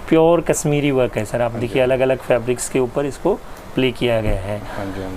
Pure Kashmiri work है sir. आप देखिए अलग अलग फैब्रिक्स के ऊपर इसको प्ले किया गया है।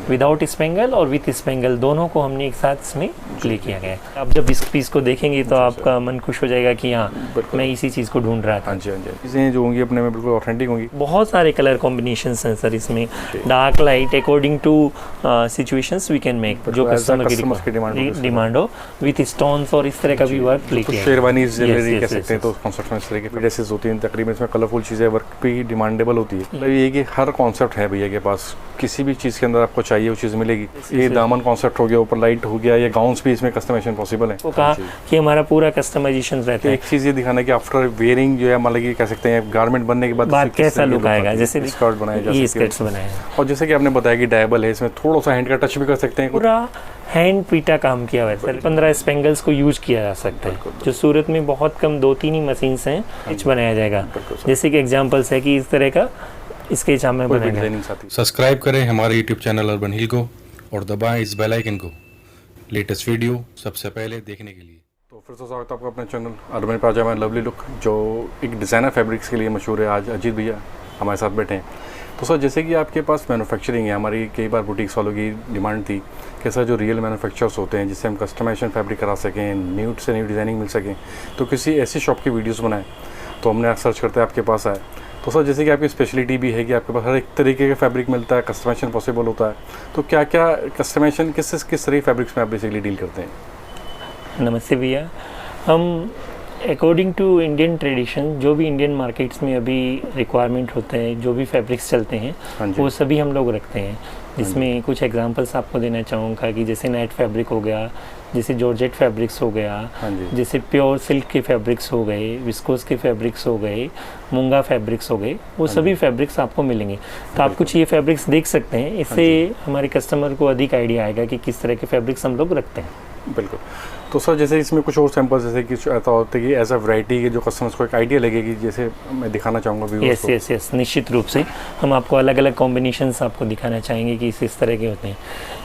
विदाउट स्पेंगल और विथ स्पेंगल दोनों को हमने एक साथ इसमें प्ले किया गया है। आप जब इस पीस को देखेंगे तो आपका मन खुश हो जाएगा कि हाँ मैं इसी चीज़ को ढूंढ रहा था। चीज़ें जो होंगी अपने में बिल्कुल ऑथेंटिक होंगी। बहुत सारे कलर कॉम्बिनेशंस हैं सर इसमें, dark light according to situations we can make, जो कस्टमर की डिमांड हो, विथ स्टोन्स और इस तरह का भी वर्क प्ले किया है। शेरवानी ज्वेलरी कह सकते हैं तो कॉन्सेप्ट में इस तरह की ड्रेसेस होती हैं, तकरीबन इसमें कलरफुल चीज़ें वर्क भी डिमांडेबल होती है। मतलब ये कि हर कॉन्सेप्ट है भैया के पास, किसी भी चीज़ के अंदर आपको चाहिए वो चीज़ मिलेगी। ये दामन कॉन्सेप्ट हो गया, ऊपर लाइट हो गया, ये गाउन्स भी इसमें कस्टमाइजेशन पॉसिबल है। वो कहा कि हमारा पूरा कस्टमाइजेशन रहता है। एक चीज़ ये दिखाना कि आफ्टर वेयरिंग जो है मतलब कि कह सकते हैं गारमेंट बनने के बाद कैसा लुक आएगा, जैसे स्कर्ट बनाए जा सकते हैं। और जैसे कि आपने बताया कि डायबल है, इसमें थोड़ा सा हैंड का टच भी कर सकते हैं। पूरा हैंड पीटा काम किया हुआ है सर। 15 स्पेंगल्स को यूज किया जा सकता है, जो सूरत में बहुत कम 2-3 ही मशीन हैं स्केच बनाया जाएगा। जैसे कि एग्जांपल्स है कि इस तरह का स्केच हमें बनाएगा। सब्सक्राइब करें हमारे यूट्यूब चैनल अर्बन हिल को और दबाएं इस बेल आइकन को लेटेस्ट वीडियो सबसे पहले देखने के लिए। तो फिर से स्वागत है आपका अपने चैनल अर्बन पाजामा लवली लुक, जो एक डिज़ाइनर फैब्रिक्स के लिए मशहूर है। आज अजीत भैया हमारे साथ बैठे हैं। तो सर जैसे कि आपके पास मैन्युफैक्चरिंग है, हमारी कई बार बुटीक्स वालों की डिमांड थी कि सर जो रियल मैन्युफैक्चरर्स होते हैं जिससे हम कस्टमाइजेशन फैब्रिक करा सकें, न्यू से न्यू डिज़ाइनिंग मिल सकें, तो किसी ऐसी शॉप की वीडियोस बनाएं। तो हमने सर्च करते आपके पास आए। तो सर जैसे कि आपकी स्पेशलिटी भी है कि आपके पास हर एक तरीके का फैब्रिक मिलता है, कस्टमाइजेशन पॉसिबल होता है, तो क्या क्या कस्टमाइजेशन किस तरह फैब्रिक्स में आप बेसिकली डील करते हैं? नमस्ते भैया। हम अकॉर्डिंग टू इंडियन ट्रेडिशन, जो भी इंडियन मार्केट्स में अभी रिक्वायरमेंट होते हैं, जो भी फैब्रिक्स चलते हैं वो सभी हम लोग रखते हैं। जिसमें कुछ एग्जांपल्स आपको देना चाहूँगा कि जैसे नेट फैब्रिक हो गया, जैसे जॉर्जेट फैब्रिक्स हो गया, जैसे प्योर सिल्क के फैब्रिक्स हो गए, विस्कोस के फैब्रिक्स हो गए, मूंगा फैब्रिक्स हो गए, वो सभी फैब्रिक्स आपको मिलेंगे। तो आप कुछ ये फैब्रिक्स देख सकते हैं, इससे हमारे कस्टमर को अधिक आइडिया आएगा कि किस तरह के फैब्रिक्स हम लोग रखते हैं। बिल्कुल। तो सर जैसे इसमें कुछ और सैंपल्स जैसे कि ऐसा होता है कि एज अ वैरायटी के जो कस्टमर्स को एक आइडिया लगेगी, जैसे मैं दिखाना चाहूँगा व्यूअर्स को। यस निश्चित रूप से हम आपको अलग अलग कॉम्बिनेशंस आपको दिखाना चाहेंगे कि इस तरह के होते हैं।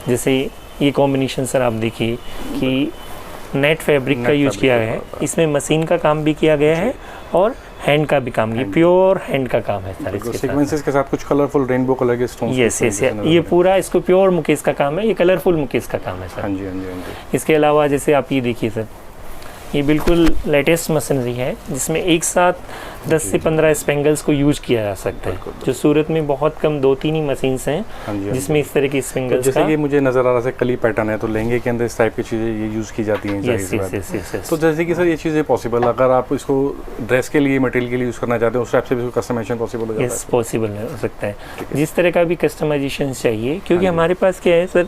जैसे ये कॉम्बिनेशन सर आप देखिए कि नेट फैब्रिक का यूज किया गया है, इसमें मशीन का काम भी किया गया है और हैंड का भी काम, ये प्योर हैंड का काम है सर। इसके सीक्वेंसेस के साथ कुछ कलरफुल रेनबो कलर के स्टोन्स। यस ये पूरा इसको प्योर मुकेश का काम है, ये कलरफुल मुकेश का काम है सर। हाँ जी। इसके अलावा जैसे आप ये देखिए सर, ये बिल्कुल लेटेस्ट मशीनरी है जिसमें एक साथ 10 से 15 स्पेंगल्स को यूज किया जा सकता है, जो सूरत में बहुत कम 2-3 ही मशीन्स हैं जिसमें इस तरह की स्पेंगल्स जैसे कि मुझे नजर आ रहा है कली पैटर्न है, तो लहंगे के अंदर इस टाइप की चीज़ें ये यूज़ की जाती हैं। यस। तो जैसे कि सर ये चीज़ें पॉसिबल, अगर आप इसको ड्रेस के लिए मटेरियल के लिए यूज़ करना चाहते हैं उस टाइप से भी कस्टमाइजेशन पॉसिबल हो जाता है? यस पॉसिबल हो सकता है, जिस तरह का भी कस्टमाइजेशन चाहिए, क्योंकि हमारे पास क्या है सर,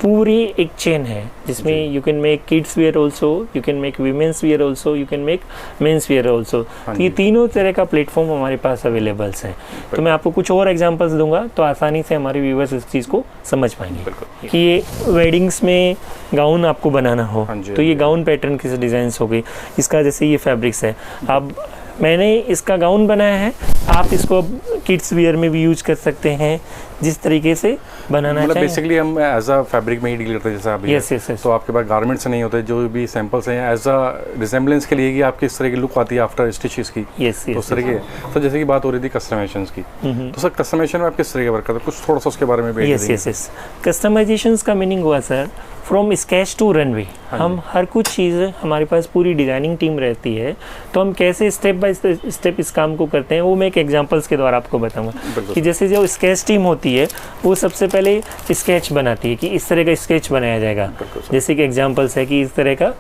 पूरी एक चेन है जिसमें you can make kids wear also, you can make women's wear also, you can make men's wear also. तो ये तीनों तरह का प्लेटफॉर्म हमारे पास अवेलेबल्स हैं। तो मैं आपको कुछ और एग्जांपल्स दूंगा तो आसानी से हमारे व्यूअर्स इस चीज़ को समझ पाएंगे। कि ये वेडिंग्स में गाउन आपको बनाना हो तो ये गाउन पैटर्न किस डिज़ाइंस हो गई, इसका जैसे ये फैब्रिक्स है, अब मैंने इसका गाउन बनाया है, आप इसको किड्स वियर में भी यूज कर सकते हैं जिस तरीके से बनाना मतलब चाहिए। बेसिकली हम एज अ फैब्रिक में ही डील करते हैं जैसा अभी। यस। तो आपके पास गारमेंट्स नहीं होते, जो भी सैंपल्स हैं एज अ रिजेम्बलेंस के लिए कि आपकी इस तरह की लुक आती है आफ्टर स्टिचेस की। यस तो उस तरह की। तो जैसे कि बात हो रही थी कस्टमाइजेशन की, तो सर कस्टमाइजेशन में आप किस तरह के वर्क करते हैं, कुछ थोड़ा सा उसके बारे में? यस। कस्टमाइजेशन का मीनिंग हुआ sir from sketch to runway. हम हर कुछ चीज़, हमारे पास पूरी डिज़ाइनिंग टीम रहती है, तो हम कैसे स्टेप बाय स्टेप इस काम को करते हैं वो मैं एक एग्जांपल्स के द्वारा आपको बताऊंगा। कि जैसे जो स्केच टीम होती है वो सबसे पहले स्केच बनाती है कि इस तरह का स्केच बनाया जाएगा। जैसे कि एग्जांपल्स है कि इस तरह का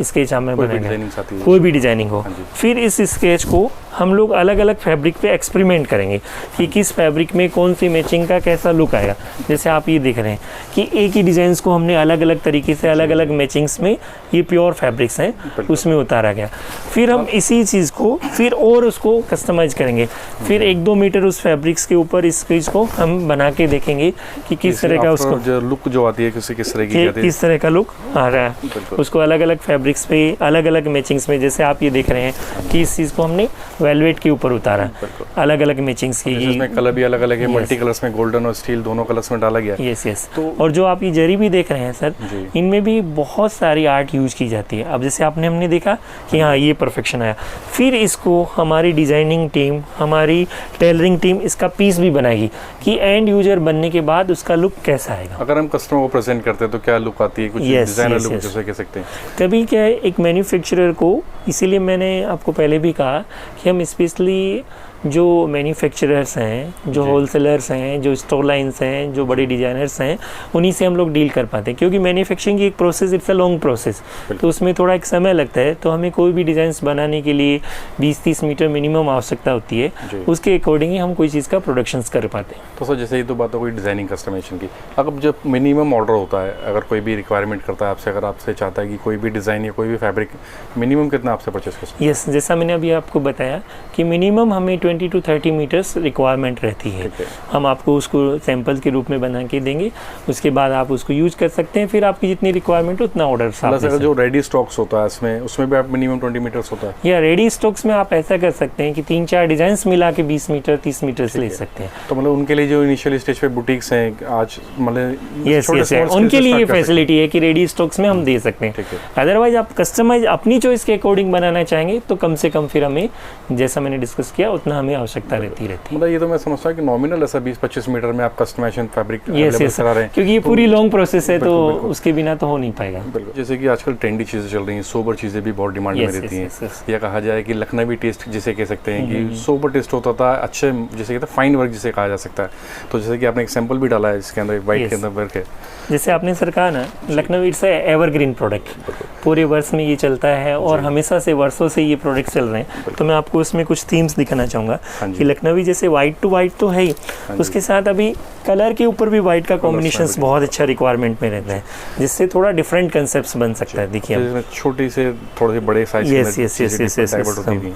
स्केच हमें बनाएंगे, कोई भी डिजाइनिंग हो। फिर इस स्केच को हम लोग अलग अलग फैब्रिक पे एक्सपेरिमेंट करेंगे कि किस फैब्रिक में कौन सी मैचिंग का कैसा लुक आएगा। जैसे आप ये देख रहे हैं कि एक ही डिज़ाइंस को हमने अलग अलग तरीके से अलग अलग मैचिंग्स में, ये प्योर फैब्रिक्स हैं उसमें उतारा गया। फिर हम इसी चीज़ को फिर और उसको कस्टमाइज करेंगे, फिर 1-2 मीटर उस फैब्रिक्स के ऊपर इस चीज़ को हम बना के देखेंगे कि किस तरह का उसको जो लुक जो आती है किस तरह का लुक आ रहा है। उसको अलग अलग फैब्रिक्स पे अलग अलग मैचिंग्स में, जैसे आप ये देख रहे हैं कि इस चीज़ को हमने वेलवेट के ऊपर उतारा, अलग अलग मैचिंग्स की। इसमें कलर भी अलग अलग है, मल्टी कलर्स में गोल्डन और स्टील दोनों कलर्स में डाला गया। Yes yes. और जो आप ये जरी भी देख रहे हैं सर, इनमें भी बहुत सारी आर्ट यूज की जाती है। अब जैसे हमने देखा कि हाँ ये परफेक्शन आया, फिर इसको हमारी डिजाइनिंग टीम, हमारी टेलरिंग टीम इसका पीस भी बनाएगी कि एंड यूजर बनने के बाद उसका लुक कैसा आएगा। अगर हम कस्टमर को प्रेजेंट करते हैं तो क्या लुक आती है, कुछ डिजाइनर लुक जैसे कह सकते हैं। कभी क्या है, एक मैन्युफैक्चरर को, इसीलिए मैंने आपको पहले भी कहा कि हम स्पेशली जो मैन्युफैक्चरर्स हैं, जो होलसेलर्स हैं, जो स्टोर लाइन्स हैं, जो बड़े डिज़ाइनर्स हैं, उन्हीं से हम लोग डील कर पाते हैं। क्योंकि मैन्युफैक्चरिंग की एक process, it's a long process, तो उसमें थोड़ा एक समय लगता है। तो हमें कोई भी डिज़ाइंस बनाने के लिए 20-30 मीटर मिनिमम आवश्यकता होती है, उसके अकॉर्डिंग ही हम कोई चीज़ का प्रोडक्शंस कर पाते हैं। तो सर जैसे ये तो बात हो गई डिज़ाइनिंग कस्टमाइजेशन की। अगर जब मिनिमम ऑर्डर होता है, अगर कोई भी रिक्वायरमेंट करता है आपसे, अगर आपसे चाहता है कि कोई भी डिज़ाइन या कोई भी फैब्रिक, मिनिमम कितना आपसे परचेस कर सकते हैं? यस, जैसा मैंने अभी आपको बताया कि मिनिमम हमें 20 to 30 मीटर्स रिक्वायरमेंट रहती है। हम आपको उसको सैंपल के रूप में बना के देंगे, उसके बाद आप उसको यूज कर सकते हैं। फिर आपकी जितनी रिक्वायरमेंट उतना ऑर्डर। अगर जो रेडी स्टॉक्स होता है उसमें भी आप मिनिमम 20 मीटर्स होता है, या रेडी स्टॉक्स में आप ऐसा कर सकते हैं कि 3-4 डिजाइन मिला के 20 मीटर 30 मीटर ले सकते हैं। तो मतलब उनके लिए जो इनिशियल स्टेज पे बुटीक्स हैं आज, मतलब यस उनके लिए ये फैसिलिटी है कि रेडी स्टॉक्स में हम दे सकते हैं। अदरवाइज आप कस्टमाइज अपनी चॉइस के अकॉर्डिंग बनाना चाहेंगे तो कम से कम फिर हमें, जैसा मैंने डिस्कस किया, उतना हमें आवश्यकता रहती है। मतलब ये तो मैं समझता हूँ कि नॉमिनल ऐसा 20-25 मीटर में आप कस्टमाइजेशन फैब्रिक करा रहे हैं, क्योंकि ये पूरी लॉन्ग प्रोसेस है, तो उसके बिना तो हो नहीं पाएगा। जैसे कि आजकल ट्रेंडी चीज़ें चल रही हैं, सोबर चीज़ें भी बहुत डिमांड में रहती हैं, या कहा जाए कि लखनवी टेस्ट जिसे कह सकते हैं कि सोबर टेस्ट होता था, अच्छे जैसे कहते हैं फाइन वर्क जिसे कहा जा सकता है। तो जैसे कि आपने एक सैंपल भी डाला है, इसके अंदर वाइट के अंदर वर्क है, जैसे आपने सर कहा ना, लखनऊ इट्स एवरग्रीन प्रोडक्ट, पूरे वर्ष में ये चलता है और हमेशा से वर्षों से ये प्रोडक्ट चल रहे हैं। तो मैं आपको उसमें कुछ थीम्स दिखाना चाहूँगा कि लखनवी जैसे वाइट टू वाइट तो है ही, उसके साथ अभी कलर के ऊपर भी वाइट का कॉम्बिनेशन बहुत अच्छा रिक्वायरमेंट में रहता है, जिससे थोड़ा डिफरेंट कंसेप्ट बन सकता है। देखिए छोटी से थोड़े से बड़े साइज,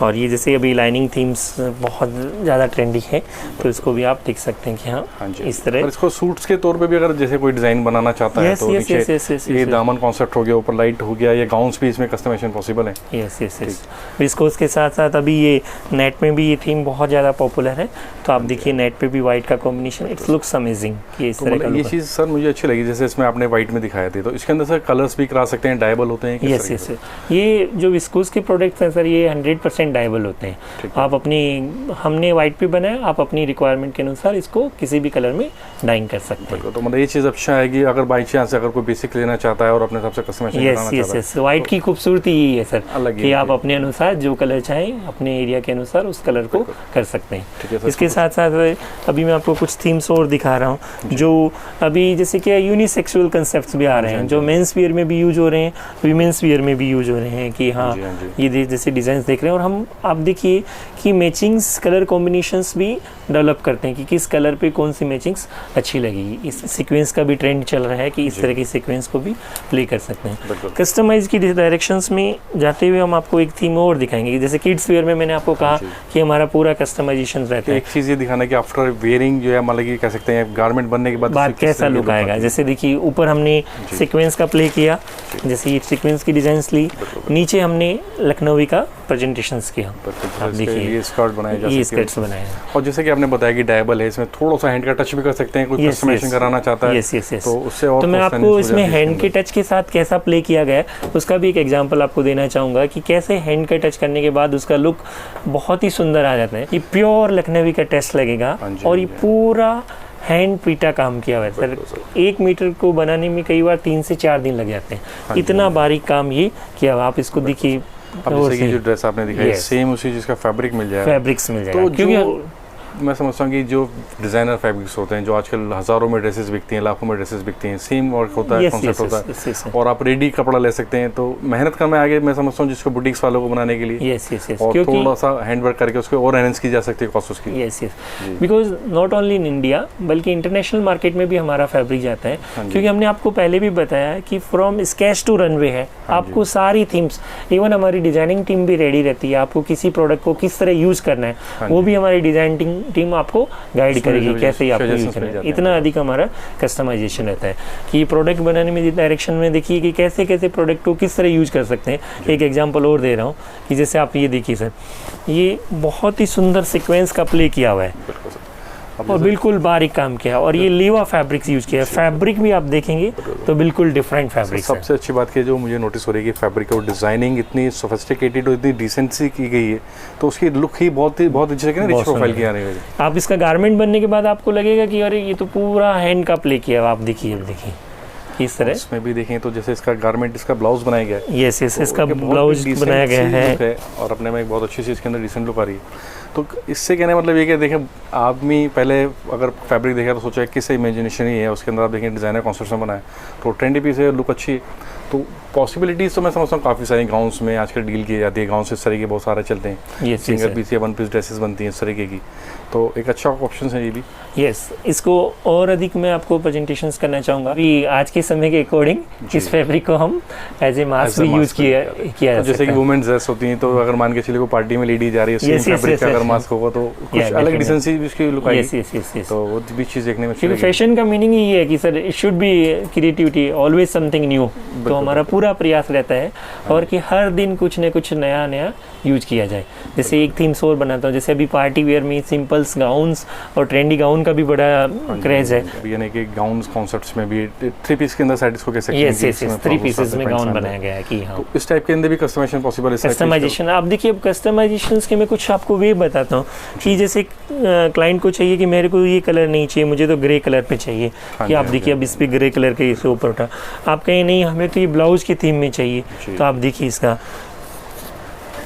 और ये जैसे अभी लाइनिंग थीम्स बहुत ज़्यादा ट्रेंडी है, तो इसको भी आप देख सकते हैं कि हाँ इस तरह। और इसको सूट्स के तौर पे भी अगर जैसे कोई डिज़ाइन बनाना चाहता है तो ये दामन कॉन्सेप्ट हो गया, ऊपर लाइट हो गया, ये गाउन्स भी इसमें कस्टमाइजेशन पॉसिबल है। Yes yes yes. विस्कोस के साथ साथ अभी ये नेट में भी ये थीम बहुत ज़्यादा पॉपुलर है, तो आप देखिए नेट पे भी वाइट का कॉम्बिनेशन, इट्स लुक्स अमेजिंग। ये इस तरह का ये चीज़ सर मुझे अच्छी लगी, जैसे इसमें आपने वाइट में दिखाया थे, तो इसके अंदर सर कलर्स भी करा सकते हैं, डायबल होते हैं? Yes yes. ये जो विस्कोस के प्रोडक्ट्स हैं सर, ये 100% डायबल होते हैं। आप अपनी, हमने वाइट पे बनाया, आप अपनी रिक्वायरमेंट के अनुसार इसको किसी भी कलर में डाइंग कर सकते हैं। तो मतलब ये चीज़ अच्छा है कि अगर बाई चांस अगर कोई बेसिक लेना चाहता है और अपने हिसाब से कस्टमाइजेशन कराना चाहता है। यस, वाइट की खूबसूरती यही है सर कि आप अपने अनुसार जो कलर चाहें, अपने एरिया के अनुसार उस कलर को कर सकते हैं। इसके साथ साथ अभी मैं आपको कुछ थीम्स और दिखा रहा हूँ, जो अभी जैसे कि यूनिसेक्सुअल कंसेप्ट्स भी आ रहे हैं, जो मेंस वियर में भी यूज हो रहे हैं, वीमेंस वियर में भी यूज हो रहे हैं कि हाँ ये जैसे डिज़ाइन देख रहे हैं। और हम आप देखिए कि मैचिंग्स, कलर कॉम्बिनेशंस भी डेवलप करते हैं कि किस कलर पे कौन सी मैचिंग्स अच्छी लगेगी। इस सीक्वेंस का भी ट्रेंड चल रहा है कि इस तरह की सीक्वेंस को भी प्ले कर सकते हैं। कस्टमाइज की डायरेक्शंस में जाते हुए हम आपको एक थीम और दिखाएंगे, जैसे किड्स वेयर में मैंने आपको कहा कि हमारा पूरा कस्टमाइजेशन रहता है। एक चीज़ ये दिखाना कि आफ्टर वेयरिंग जो है मतलब कह सकते हैं गारमेंट बनने के बाद कैसा लुक आएगा। जैसे देखिए ऊपर हमने सीक्वेंस का प्ले किया, जैसे ये सीक्वेंस की डिजाइन ली, नीचे हमने लखनवी का प्रेजेंटेशन किया। आप देखिए ये स्कर्ट बनाए जा ये स्कर्ट्स बनाए हैं। और जैसे कि आपने बताया कि डायबल है, इसमें थोड़ा सा हैंड का टच भी कर सकते हैं, कोई कस्टमाइजेशन कराना चाहता है तो उससे और। तो मैं आपको इसमें हैंड के टच के साथ कैसा प्ले किया गया है उसका भी एक एग्जांपल आपको देना चाहूँगा कि कैसे हैंड का टच करने के बाद उसका लुक बहुत ही सुंदर आ जाता है। ये प्योर लखनवी का टेस्ट लगेगा और ये पूरा हैंड पीटा काम किया हुआ है सर। 1 मीटर को बनाने में कई बार 3 से 4 दिन लग जाते हैं, इतना बारीक काम ये किया हुआ। आप इसको देखिए, अब जैसे कि जो ड्रेस आपने दिखाई सेम उसी चीज़ का फैब्रिक मिल जाएगा, फैब्रिक्स मिल जाएगा। तो क्योंकि मैं समझता हूँ कि जो डिज़ाइनर फैब्रिक्स होते हैं, जो आजकल हज़ारों में ड्रेसेस बिकती हैं, लाखों में ड्रेसेस बिकती हैं, सेम वर्क होता है, कॉन्सेप्ट होता है, और आप रेडी कपड़ा ले सकते हैं। तो मेहनत करना आगे मैं समझता हूँ जिसको बुटीक्स वालों को बनाने के लिए, और थोड़ा सा हैंड वर्क करके उसको और एनहांस की जा सकती है कॉस्ट उसकी। Yes yes, because not only in India बल्कि इंटरनेशनल मार्केट में भी हमारा फैब्रिक जाता है, क्योंकि हमने आपको पहले भी बताया कि फ्रॉम स्केच टू रनवे है। आपको सारी थीम्स, इवन हमारी डिजाइनिंग टीम भी रेडी रहती है, आपको किसी प्रोडक्ट को किस तरह यूज करना है वो भी हमारी डिजाइनिंग टीम आपको गाइड करेगी कैसे आपको यूज suggestions मिल करना जाते है। हैं। इतना अधिक हमारा कस्टमाइजेशन रहता है कि प्रोडक्ट बनाने में डायरेक्शन में देखिए कि कैसे कैसे प्रोडक्ट को किस तरह यूज कर सकते हैं। एक एग्जांपल और दे रहा हूँ कि जैसे आप ये देखिए सर, ये बहुत ही सुंदर सीक्वेंस का प्ले किया हुआ है बिल्कुल सर। और बिल्कुल बारीक काम किया और ये लीवा फैब्रिक्स यूज किया है। फैब्रिक भी आप देखेंगे तो बिल्कुल डिफरेंट फैब्रिक्स है। सबसे अच्छी बात की जो मुझे नोटिस हो रही है कि फैब्रिक और डिजाइनिंग इतनी सोफिस्टिकेटेड और इतनी डिसेंट सी की गई है, तो उसकी लुक ही बहुत अच्छी है, रिच प्रोफाइल की आने वाली। आप इसका गारमेंट बनने के बाद आपको लगेगा कि अरे ये तो पूरा हैंड का प्ले किया हुआ। आप देखिए, अब देखिए इस तरह इसमें भी देखें तो जैसे इसका गारमेंट, इसका ब्लाउज बनाया गया है। यस यस, तो इसका ये बहुत ब्लाउज decent बनाया गया सी है। look है और अपने में एक बहुत अच्छी सी इसके अंदर डिसेंट लुक आ रही है। तो इससे कहने का मतलब ये कि देखें, आदमी पहले अगर फैब्रिक देखा तो सोचा किससे इमेजिनेशन ही है, उसके अंदर आप देखें डिज़ाइनर कॉन्सेप्ट में बनाया, तो ट्रेंडी पीस है, लुक अच्छी है। तो पॉसिबिलिटीज़ तो मैं समझता हूँ काफ़ी सारी गाउन्स में आजकल डील की जाती है। गाउन्स इस तरह के बहुत सारे चलते हैं, यस सिंगल पीस या वन पीस ड्रेसेस बनती हैं इस तरीके की, तो एक अच्छा ऑप्शन है ये भी। यस, इसको और अधिक मैं आपको प्रेजेंटेशंस करना चाहूँगा अभी आज के समय के अकॉर्डिंग। इस फैब्रिक को हम एज ए मास्क भी यूज़ किया जा जैसे सकता कि है। वुमेन ड्रेस होती हैं, तो अगर मान के चलिए को पार्टी में लेडी जा रही है, सेम Yes, yes, फैब्रिक का yes, अगर yes. मास्क होगा तो कुछ Yeah, अलग definitely. डिसेंसी भी उसकी लुक आएगी। यस यस यस यस, तो वो भी चीज़ देखने में अच्छी क्योंकि लगेगी। फैशन का मीनिंग ही है कि sir it should be creativity, always something new. तो हमारा पूरा प्रयास रहता है और कि हर दिन कुछ न कुछ नया नया यूज किया जाए। जैसे एक थीम्स और बनाता हूँ, जैसे अभी पार्टी वेयर में सिंपल्स गाउन्स और ट्रेंडी गाउन का भी बड़ा क्रेज है। अभी यानी कि गाउन कॉन्सेप्ट्स में भी 3 पीस के अंदर साइड इसको कह सकते हैं यस कि यस इसमें यस, 3 flowers पीसेस आते में हैं गाउन pants बनाया गया है कि हाँ। तो इस टाइप के अंदर भी कस्टमाइजेशन पॉसिबल है। कस्टमाइजेशन आप देखिए, अब कस्टमाइजेशन के मैं कुछ आपको वे बताता हूँ कि जैसे क्लाइंट को चाहिए कि मेरे को ये कलर नहीं चाहिए, मुझे तो ग्रे कलर पे चाहिए। हाँ कि जी, आप हाँ देखिए जी। अब इस पे ग्रे कलर के इसके ऊपर उठा, आप कहें नहीं हमें तो ये ब्लाउज की थीम में चाहिए, जी। तो आप देखिए इसका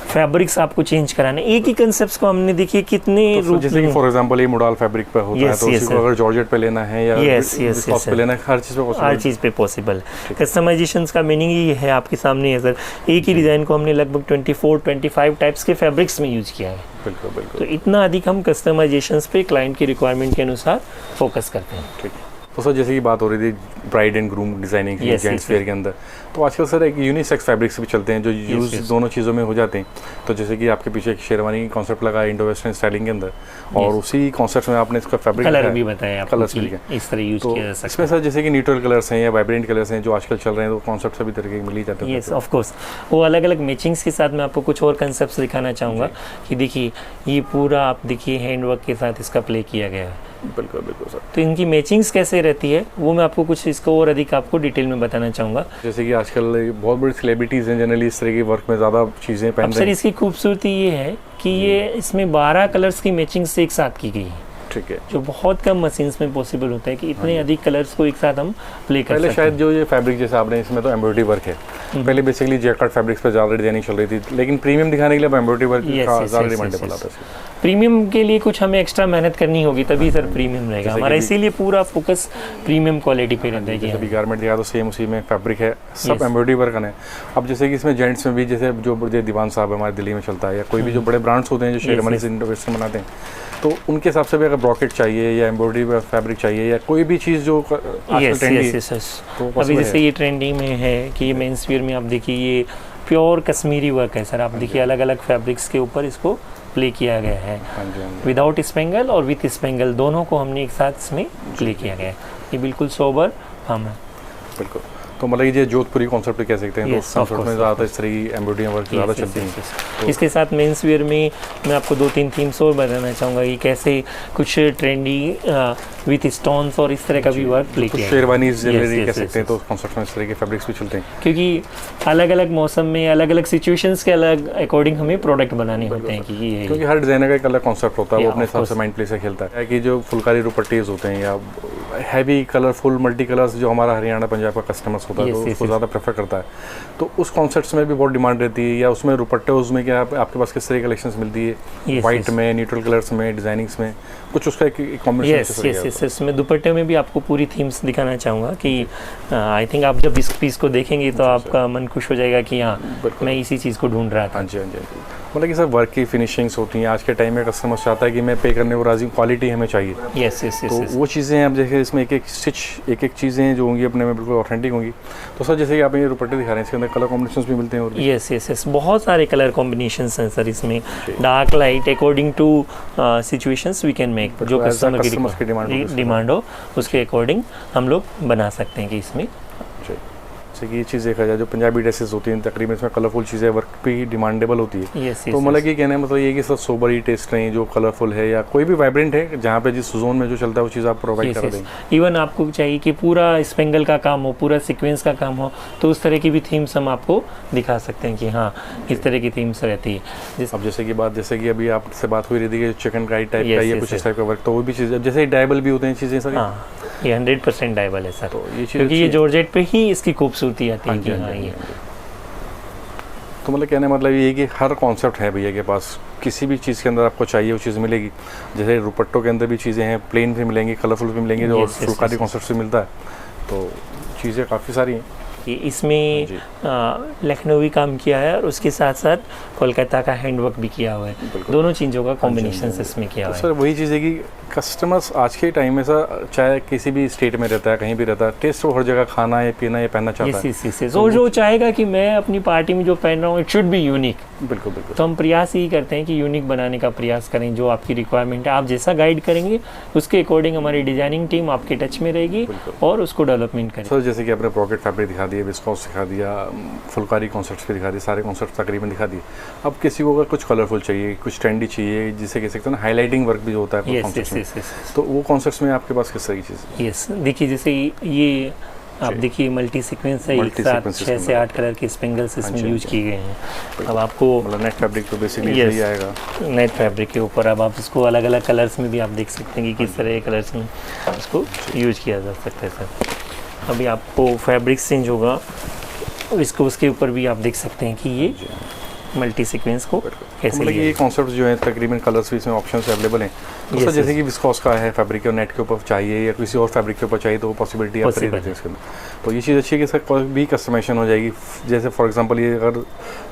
फैब्रिक्स आपको चेंज कराना। एक ही कंसेप्ट को हमने देखिए कितने तो रूप जैसे कि में। फॉर एग्जांपल ये मोडाल फैब्रिक पे होता है, Yes, तो yes, उसी को sir. अगर जॉर्जेट पे लेना है या Yes, yes, विस्कॉस yes, पे sir. लेना है, हर चीज़ पे हर पॉसिबल। चीज़ पे पॉसिबल। कस्टमाइजेशंस का मीनिंग ये है आपके सामने है सर। एक ही डिज़ाइन को हमने लगभग 24-25 टाइप्स के फैब्रिक्स में यूज किया है। बिल्कुल तो बिल्कुल इतना अधिक हम कस्टमाइजेशंस पे क्लाइंट की रिक्वायरमेंट के अनुसार फोकस करते हैं। ठीक है। तो सर जैसे कि बात हो रही थी ब्राइड एंड ग्रूम डिजाइनिंग की, Yes, जेंट्स yes, वेयर के अंदर, तो आजकल सर एक यूनिसेक्स फैब्रिक्स भी चलते हैं जो यूज yes. दोनों चीज़ों में हो जाते हैं। तो जैसे कि आपके पीछे एक शेरवानी कॉन्सेप्ट लगा है इंडो वेस्टर्न स्टाइलिंग के अंदर, और उसी कॉन्सेप्ट में आपने इसका फैब्रिक कलर भी बताया आपको कलर्स कि मिल गए। इस तरह यूज तो किया जा सकता इसमें सर जैसे कि न्यूट्रल कलर्स हैं या वाइब्रेंट कलर्स हैं जो आजकल चल रहे हैं, तो कॉन्सेप्ट सभी तरह के मिल ही जाते है। हैं। यस ऑफ कोर्स, वो अलग अलग मैचिंग्स के साथ मैं आपको कुछ और कंसेप्ट्स दिखाना चाहूँगा कि देखिए ये पूरा आप देखिए हैंडवर्क के साथ इसका प्ले किया गया है। बिल्कुल बिल्कुल सर। तो इनकी मैचिंग्स कैसे रहती है वो मैं आपको कुछ इसको और अधिक आपको डिटेल में बताना चाहूँगा। जैसे कि आजकल बहुत बड़ी सेलिब्रिटीज़ हैं जनरली इस तरह के वर्क में ज़्यादा चीज़ें अब पहन सर रहे हैं। इसकी खूबसूरती ये है कि ये इसमें 12 कलर्स की मैचिंग्स एक साथ की गई है, ठीक है। जो बहुत कम मशीन्स में पॉसिबल होता है कि इतने अधिक कलर्स को एक साथ हम प्ले कर पहले सकते हैं। शायद जो ये फैब्रिक जैसे आपने इसमें तो एम्ब्रॉयडरी वर्क है, पहले बेसिकली जैकेट फैब्रिक्स पे ज़्यादा डिजाइनिंग चल रही थी, लेकिन प्रीमियम दिखाने के लिए अब एम्ब्रॉयडरी वर्क Yes, का yes, ज़्यादा yes, डिमांडेबल yes, आता है। प्रीमियम के लिए कुछ हमें एक्स्ट्रा मेहनत करनी होगी तभी सर प्रीमियम रहेगा जैसे हमारा, कि- इसीलिए पूरा फोकस प्रीमियम क्वालिटी पे रहता है कि अभी गारमेंट दिखा तो सेम उसी में फैब्रिक है, सब Yes. एम्ब्रॉयडरी वर्क है। अब जैसे कि इसमें जेंट्स में भी जैसे जो बड़े दीवान साहब हमारे दिल्ली में चलता है, या कोई भी जो बड़े ब्रांड्स होते हैं जो शेरवानी yes. से इंडो वेस्टर्न बनाते हैं, तो उनके हिसाब से भी अगर ब्रॉकेट चाहिए या एम्ब्रॉयडरी फैब्रिक चाहिए या कोई भी चीज़ जो आजकल यस ट्रेंडी यस है, यस यस। तो अभी possible जैसे है। ये ट्रेंडिंग में है कि ये मेंस वियर में आप देखिए ये प्योर कश्मीरी वर्क है सर। आप देखिए अलग अलग फैब्रिक्स के ऊपर इसको प्ले किया गया है, हाँ जी, हाँ जी। विदाउट स्पेंगल और विथ स्पेंगल दोनों को हमने एक साथ इसमें प्ले किया गया है। ये बिल्कुल सोबर हम है। बिल्कुल। तो मतलब ये जोधपुरी कॉन्सेप्ट कह सकते हैं, Yes, तो of कॉन्सेप्ट course, में of ज़्यादा इस तरह की एम्ब्रॉयडरी वर्क ज़्यादा Yes, चलती yes, हैं। yes, yes. इसके साथ मेंस वियर में मैं आपको 2-3 थीम्स और बताना चाहूँगा कि कैसे कुछ ट्रेंडी विथ स्टोन्स और इस तरह का भी वर्क प्ले कुछ किया है। शेरवानी Yes, ज्वेलरी yes, कह yes, सकते हैं, yes. तो कॉन्सेप्ट में इस तरह के फैब्रिक्स भी चलते हैं। क्योंकि अलग अलग मौसम में अलग अलग सिचुएशंस के अलग अकॉर्डिंग हमें प्रोडक्ट बनाने होते हैं कि ये क्योंकि हर डिजाइनर का एक अलग कॉन्सेप्ट होता है, वो Yeah, अपने of हिसाब से course. माइंड प्ले से खेलता है कि जो फुलकारी दुपट्टीज होते हैं या हैवी कलरफुल मल्टी कलर्स जो हमारा हरियाणा पंजाब का कस्टमर्स होता है, Yes, तो yes, उसको yes. ज़्यादा प्रेफर करता है। तो उस कॉन्सेप्ट्स में भी बहुत डिमांड रहती है, या उसमें दुपट्टे उसमें क्या आपके पास किस तरह की कलेक्शंस मिलती है, Yes, वाइट yes. में, न्यूट्रल कलर्स में, डिजाइनिंग्स में, कुछ उसका एक यस कॉम्बिनेशन यस यस, इसमें दुपट्टे में भी आपको पूरी थीम्स दिखाना चाहूँगा कि आई थिंक आप जब इस पीस को देखेंगे तो आपका मन खुश हो जाएगा कि हाँ बिल्कुल। मैं इसी चीज़ को ढूंढ रहा था। हाँ जी, हाँ जी, हाँ जी। मतलब कि सर वर्क की फिनिशिंग्स होती हैं आज के टाइम में, कस्टमर चाहता है कि मैं पे करने को राजी हूँ, क्वालिटी हमें चाहिए। यस यस तो यस। वो चीज़ें हैं, अब देखिए इसमें एक एक स्टिच एक एक चीज़ें जो होंगी अपने में बिल्कुल ऑथेंटिक होंगी। तो सर जैसे कि आप ये दुपट्टे दिखा रहे हैं, इसके अंदर कलर कॉम्बिनेशंस भी मिलते हैं और भी? यस यस यस, बहुत सारे कलर कॉम्बिनेशंस हैं सर इसमें, dark light according to situations we can make, जो कस्टमर की डिमांड हो उसके अकॉर्डिंग हम लोग बना सकते हैं कि इसमें। जैसे कि ये चीज़ देखा जाए जो पंजाबी ड्रेसेस होती हैं तकरीबन इसमें कलरफुल चीज़ें वर्क पे ही डिमांडेबल होती है। यस तो मतलब ये कहना है मतलब ये कि सर सोबर ही टेस्ट नहीं, जो कलरफुल है या कोई भी वाइब्रेंट है जहाँ पे जिस जोन में जो चलता है वो चीज़ आप प्रोवाइड कर देंगे। इवन आपको चाहिए कि पूरा स्पेंगल का काम हो, पूरा सीक्वेंस का काम हो, तो उस तरह की भी थीम्स हम आपको दिखा सकते हैं कि हाँ इस तरह की थीम्स रहती है। अब जैसे कि अभी आपसे बात हुई रही थी कि चिकन काई टाइप का या कुछ इस टाइप का वर्क, तो वो भी चीज़ जैसे डायबल भी होते हैं चीज़ें सर। हाँ ये 100% डायबल है सर, तो ये चीज़ क्योंकि ये जॉर्जेट पे ही इसकी खूबसूरती आती है कि हाँ ये। तो मतलब कहने मतलब ये है कि हर कॉन्सेप्ट है भैया के पास, किसी भी चीज़ के अंदर आपको चाहिए वो चीज़ मिलेगी। जैसे दुपट्टों के अंदर भी चीज़ें हैं, प्लेन भी मिलेंगी, कलरफुल भी मिलेंगी, और फुलकारी कॉन्सेप्ट भी मिलता है। तो चीज़ें काफ़ी सारी हैं कि इसमें लखनवी काम किया है और उसके साथ साथ कोलकाता का हैंडवर्क भी किया हुआ है, दोनों चीज़ों का कॉम्बिनेशन इसमें किया हुआ है। सर वही चीज़ है कि कस्टमर्स आज के टाइम में सर चाहे किसी भी स्टेट में रहता है, कहीं भी रहता है, टेस्ट वो हर जगह खाना है, पीना है, पहनना चाहता है। तो जो चाहेगा कि मैं अपनी पार्टी में जो पहन रहा हूँ इट शुड बी यूनिक। बिल्कुल बिल्कुल। तो हम प्रयास यही करते हैं कि यूनिक बनाने का प्रयास करें, जो आपकी रिक्वायरमेंट है आप जैसा गाइड करेंगे उसके अकॉर्डिंग हमारी डिजाइनिंग टीम आपके टच में रहेगी और उसको डेवलपमेंट करें। सर जैसे कि आपने पॉकेट फैब्रिक दिखा दिया, विस्कोस दिखा दिया, फुलकारी कॉन्सेप्ट्स भी दिखा दिए, सारे कॉन्सेप्ट तकरीबन दिखा दिए। अब किसी को अगर कुछ कलरफुल चाहिए, कुछ ट्रेंडी चाहिए, जिसे कह सकते हैं ना हाईलाइटिंग वर्क भी जो होता है तो वो कॉन्सेप्ट्स में आपके पास किस तरह की चीज़? यस देखिए जैसे ये आप देखिए मल्टी सीक्वेंस है, एक साथ 6 से 8 कलर के स्पेंगल्स इसमें यूज किए गए हैं। अब आपको मतलब नेट फैब्रिक तो बेसिकली यही आएगा, नेट फैब्रिक के ऊपर अब आप इसको अलग अलग कलर्स में भी आप देख सकते हैं कि किस तरह के कलर्स में इसको यूज किया जा सकता है सर। अभी आपको फैब्रिक चेंज होगा, इसको उसके ऊपर भी आप देख सकते हैं कि ये मल्टी सीक्वेंस को कैसे मतलब ये कॉन्सेप्ट जो है तकरीबन कलर्स भी इसमें ऑप्शंस अवेलेबल हैं। तो सर जैसे कि विस्कोस का है फैब्रिक और नेट के ऊपर चाहिए या किसी और फैब्रिक के ऊपर चाहिए तो वो पॉसिबिलिटी आप खरीद सकते हैं इसके अंदर। तो ये चीज़ अच्छी है कि इसका कोई भी कस्टमाइजेशन हो जाएगी। जैसे फॉर एग्जांपल ये अगर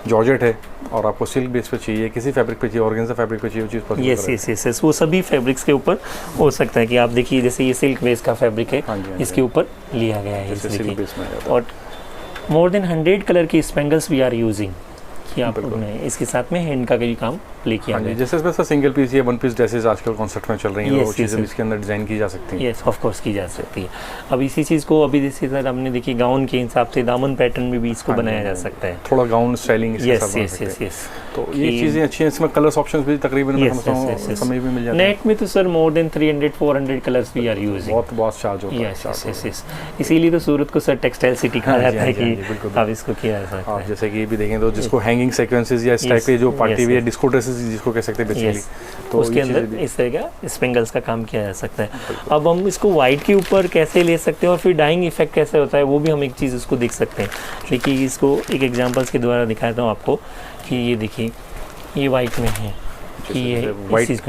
जॉर्जेट है और आपको सिल्क बेस पे चाहिए, किसी फैब्रिक पे चाहिए, ऑर्गेन्जा फैब्रिक पे चाहिए, वो चीज़ पॉसिबल है। यस वो सभी फैब्रिक्स के ऊपर हो सकता है कि आप देखिए जैसे ये सिल्क बेस का फैब्रिक है, इसके ऊपर लिया गया है सिल्क बेस में। और मोर देन 100 कलर की स्पेंगल्स वी आर यूजिंग कि आप इसके साथ में हैंड का भी काम प्ले किया है। जैसे इसमें सिंगल पीस या वन पीस ड्रेसेस आजकल कॉन्सेप्ट में चल रही हैं, वो चीज़ें इसके अंदर डिज़ाइन की जा सकती हैं। यस ऑफ कोर्स की जा सकती है। अब इसी चीज़ को अभी जैसे सर हमने देखी गाउन के हिसाब से दामन पैटर्न में भी इसको बनाया जा सकता है, थोड़ा गाउन स्टाइलिंग। यस तो ये चीज़ें अच्छी हैं, इसमें कलर्स ऑप्शंस भी तकरीबन समय भी मिल जाता है। नेट में तो sir more than 300-400 colours we are using, बहुत चार्ज होता है। यस इसीलिए तो सूरत को सर टेक्सटाइल सिटी कहा जाता है कि आप इसको किया जा सकता है। जैसे कि ये भी देखें तो जिसको हैंगिंग सीक्वेंसेस या इस टाइप के जो पार्टी वेयर डिस्को ड्रेसेस जिसको कह सकते हैं बेसिकली, तो उसके अंदर इस तरह का स्पेंगल्स का काम किया जा सकता है। अब हम इसको वाइट के ऊपर कैसे ले सकते हैं और फिर डाइंग इफेक्ट कैसे होता है वो भी हम एक चीज़ उसको देख सकते हैं। देखिए इसको एक एग्जांपल्स के द्वारा दिखाता हूँ आपको कि ये देखिए ये वाइट में है कि ये वाइट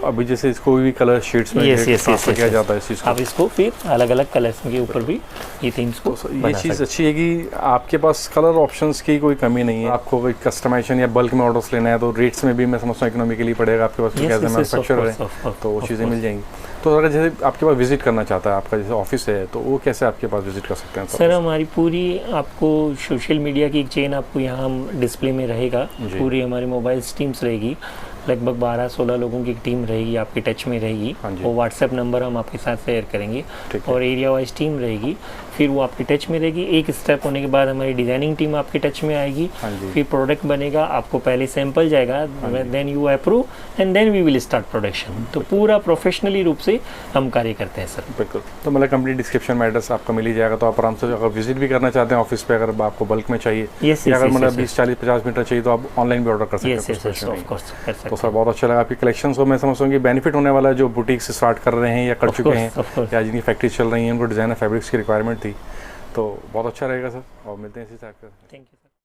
अभी जैसे इसको भी कलर शेड्स में किया जाता है इस चीज़ को। अब इसको फिर अलग अलग कलर्स के ऊपर भी ये थीम्स को ये चीज़ अच्छी है कि आपके पास कलर ऑप्शंस की कोई कमी नहीं है। आपको कोई कस्टमाइजेशन या बल्क में ऑर्डर्स लेना है तो रेट्स में भी मैं समझता हूँ इकोनॉमिकली पड़ेगा आपके पास, मैन्युफैक्चरर है तो वो चीज़ें मिल जाएंगी। तो अगर जैसे आपके पास विजिट करना चाहता है, आपका जैसे ऑफिस है तो वो कैसे आपके पास विजिट कर सकते हैं? सर हमारी पूरी आपको सोशल मीडिया की एक चेन आपको यहाँ हम डिस्प्ले में रहेगा, पूरी हमारी मोबाइल टीम्स रहेगी, लगभग 12-16 लोगों की टीम रहेगी आपके टच में रहेगी। वो व्हाट्सएप नंबर हम आपके साथ शेयर करेंगे और एरिया वाइज टीम रहेगी, फिर वो आपके टच में रहेगी। एक स्टेप होने के बाद हमारी डिज़ाइनिंग टीम आपके टच में आएगी, फिर प्रोडक्ट बनेगा, आपको पहले सैंपल जाएगा, then you approve and then we will start production. तो पूरा प्रोफेशनली रूप से हम कार्य करते हैं सर। बिल्कुल। तो मतलब कंप्लीट डिस्क्रिप्शन में एड्रेस आपका मिल ही जाएगा, तो आप आराम से अगर विजिट भी करना चाहते हैं ऑफिस पे, अगर आपको बल्क में चाहिए या अगर मतलब 20-40-50 मीटर चाहिए तो आप ऑनलाइन भी ऑर्डर कर सकते हैं। तो सर बहुत अच्छा लगा आपकी कलेक्शन को, मैं समझता हूँ कि बेनिफिट होने वाला है जो बुटीक्स स्टार्ट कर रहे हैं या कर चुके हैं या जिनकी फैक्ट्री चल रही है उनको डिज़ाइनर फैब्रिक्स की रिक्वायरमेंट थी, तो बहुत अच्छा रहेगा सर। और मिलते हैं इसी टाइप का। Thank you.